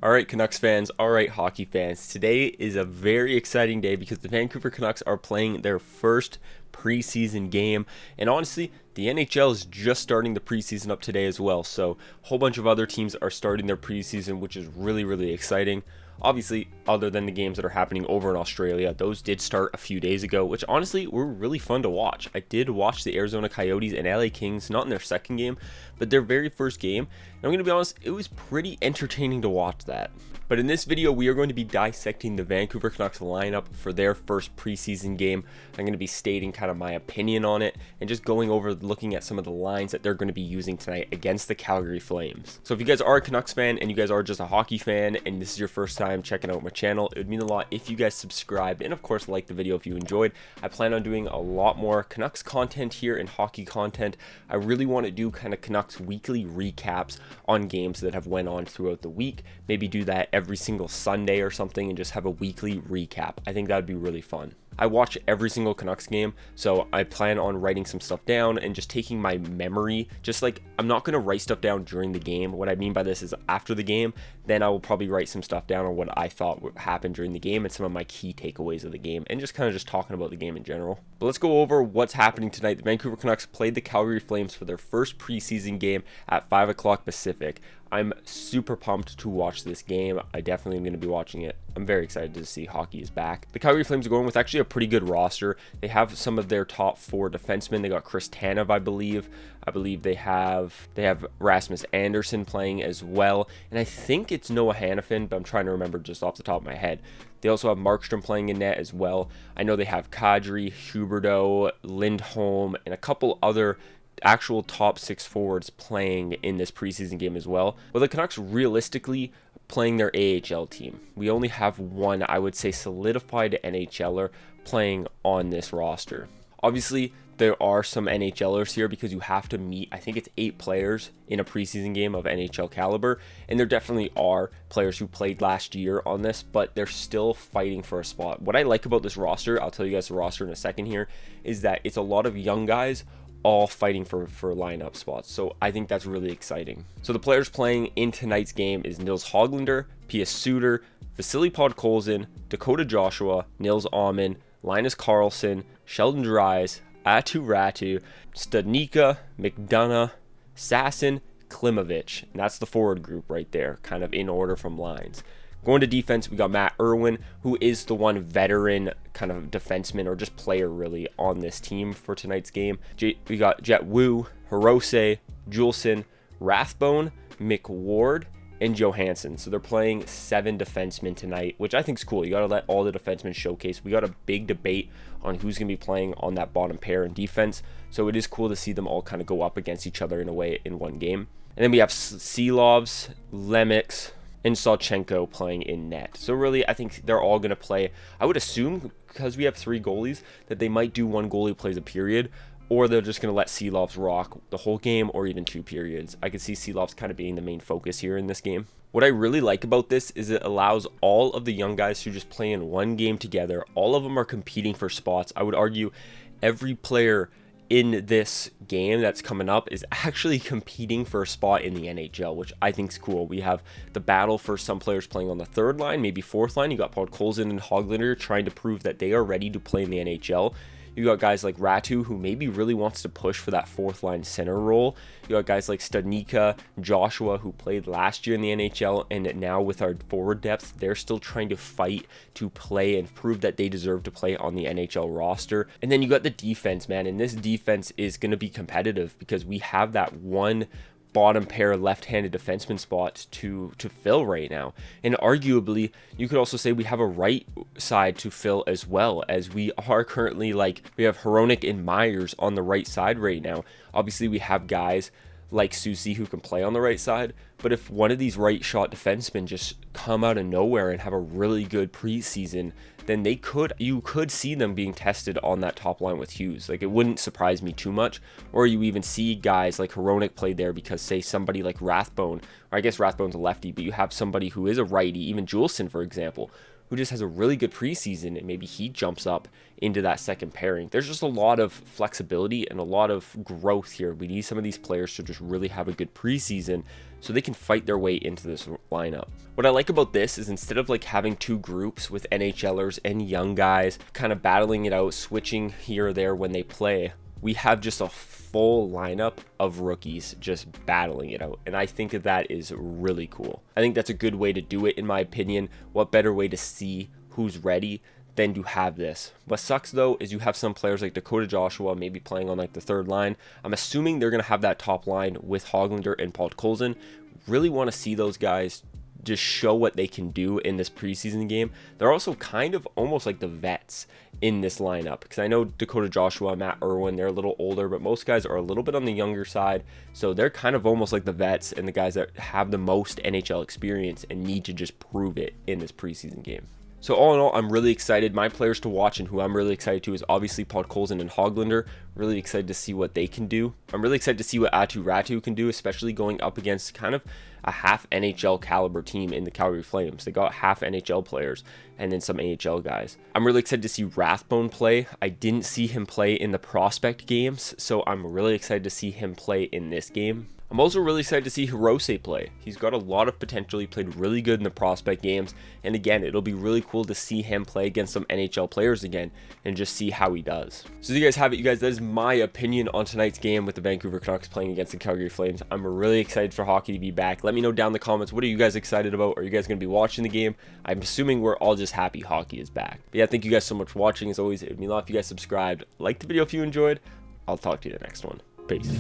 All right, Canucks fans, all right, hockey fans. Today is a very exciting day because the Vancouver Canucks are playing their first preseason game. And honestly, the NHL is just starting the preseason up today as well. So a whole bunch of other teams are starting their preseason, which is really, really exciting. Obviously, other than the games that are happening over in Australia, those did start a few days ago, which honestly were really fun to watch. I did watch the Arizona Coyotes and LA Kings, not in their second game, but their very first game. And I'm going to be honest, it was pretty entertaining to watch that. But in this video, we are going to be dissecting the Vancouver Canucks lineup for their first preseason game. I'm going to be stating kind of my opinion on it and just going over looking at some of the lines that they're going to be using tonight against the Calgary Flames. So if you guys are a Canucks fan and you guys are just a hockey fan and this is your first time checking out my channel, it would mean a lot if you guys subscribed and of course like the video if you enjoyed. I plan on doing a lot more Canucks content here and hockey content. I really want to do kind of Canucks weekly recaps on games that have went on throughout the week. Maybe do that every single Sunday or something and just have a weekly recap. I think that would be really fun. I watch every single Canucks game, so I plan on writing some stuff down and just taking my memory. Just like, I'm not going to write stuff down during the game. What I mean by this is after the game, then I will probably write some stuff down on what I thought would happen during the game and some of my key takeaways of the game and just kind of just talking about the game in general. But let's go over what's happening tonight. The Vancouver Canucks played the Calgary Flames for their first preseason game at 5 o'clock Pacific. I'm super pumped to watch this game. I definitely am going to be watching it. I'm very excited to see hockey is back. The Calgary Flames are going with actually a pretty good roster. They have some of their top 4 defensemen. They got Chris Tanev, I believe. I believe they have Rasmus Andersson playing as well. And I think it's Noah Hannafin, but I'm trying to remember just off the top of my head. They also have Markstrom playing in net as well. I know they have Kadri, Huberdeau, Lindholm, and a couple other actual top 6 forwards playing in this preseason game as well. But the Canucks realistically playing their AHL team. We only have one, I would say, solidified NHLer playing on this roster. Obviously, there are some NHLers here because you have to meet, I think it's 8 players in a preseason game of NHL caliber. And there definitely are players who played last year on this, but they're still fighting for a spot. What I like about this roster, I'll tell you guys the roster in a second here, is that it's a lot of young guys all fighting for lineup spots. So I think that's really exciting. So the players playing in tonight's game is Nils Höglander, Pius Suter, Vasily Podkolzin, Dakota Joshua, Nils Åman, Linus Karlsson, Sheldon Dries, Atu Ratu, Studnicka, McDonough, Sasson, Klimovich. And that's the forward group right there, kind of in order from lines. Going to defense, we got Matt Irwin, who is the one veteran kind of defenseman or just player really on this team for tonight's game. We got Jet Wu, Hirose, Juleson, Rathbone, McWard, and Johansson. So they're playing 7 defensemen tonight, which I think is cool. You got to let all the defensemen showcase. We got a big debate on who's going to be playing on that bottom pair in defense. So it is cool to see them all kind of go up against each other in a way in one game. And then we have Silovs, Lemix, and Sawchenko playing in net. So really, I think they're all going to play. I would assume, because we have 3 goalies, that they might do 1 goalie plays a period, or they're just going to let Silovs rock the whole game, or even 2 periods. I could see Silovs kind of being the main focus here in this game. What I really like about this is it allows all of the young guys to just play in one game together. All of them are competing for spots. I would argue every player in this game that's coming up is actually competing for a spot in the NHL, which I think is cool. We have the battle for some players playing on the 3rd line, maybe 4th line. You got Podkolzin and Höglander trying to prove that they are ready to play in the NHL. You got guys like Ratu, who maybe really wants to push for that 4th line center role. You got guys like Studnicka, Joshua, who played last year in the NHL, and now with our forward depth, they're still trying to fight to play and prove that they deserve to play on the NHL roster. And then you got the defense, man, and this defense is going to be competitive because we have that one bottom pair left-handed defenseman spot to fill right now. And arguably, you could also say we have a right side to fill as well, as we are currently we have Hronek and Myers on the right side right now. Obviously, we have guys like Susie who can play on the right side, but if one of these right shot defensemen just come out of nowhere and have a really good preseason, then you could see them being tested on that top line with Hughes. Like, it wouldn't surprise me too much. Or you even see guys like Hronek play there because, say, somebody like Rathbone, or I guess Rathbone's a lefty, but you have somebody who is a righty, even Juleson, for example, who just has a really good preseason, and maybe he jumps up into that second pairing. There's just a lot of flexibility and a lot of growth here. We need some of these players to just really have a good preseason so they can fight their way into this lineup. What I like about this is instead of like having two groups with NHLers and young guys kind of battling it out, switching here or there when they play, we have just a full lineup of rookies just battling it out. And I think that is really cool. I think that's a good way to do it, in my opinion. What better way to see who's ready than to have this? What sucks though is you have some players like Dakota Joshua maybe playing on like the third line. I'm assuming they're going to have that top line with Höglander and Podkolzin. Really want to see those guys just show what they can do in this preseason game. They're also kind of almost like the vets in this lineup, because I know Dakota Joshua, Matt Irwin, they're a little older, but most guys are a little bit on the younger side. So they're kind of almost like the vets and the guys that have the most NHL experience and need to just prove it in this preseason game. So all in all, I'm really excited. My players to watch and who I'm really excited to is obviously Podkolzin and Höglander. Really excited to see what they can do. I'm really excited to see what Aatu Räty can do, especially going up against kind of a half NHL caliber team in the Calgary Flames. They got half NHL players and then some AHL guys. I'm really excited to see Rathbone play. I didn't see him play in the prospect games, so I'm really excited to see him play in this game. I'm also really excited to see Hirose play. He's got a lot of potential. He played really good in the prospect games. And again, it'll be really cool to see him play against some NHL players again and just see how he does. So there you guys have it, you guys. That is my opinion on tonight's game with the Vancouver Canucks playing against the Calgary Flames. I'm really excited for hockey to be back. Let me know down in the comments, what are you guys excited about? Are you guys going to be watching the game? I'm assuming we're all just happy hockey is back. But yeah, thank you guys so much for watching. As always, it would mean a lot if you guys subscribed. Like the video if you enjoyed. I'll talk to you in the next one. Peace.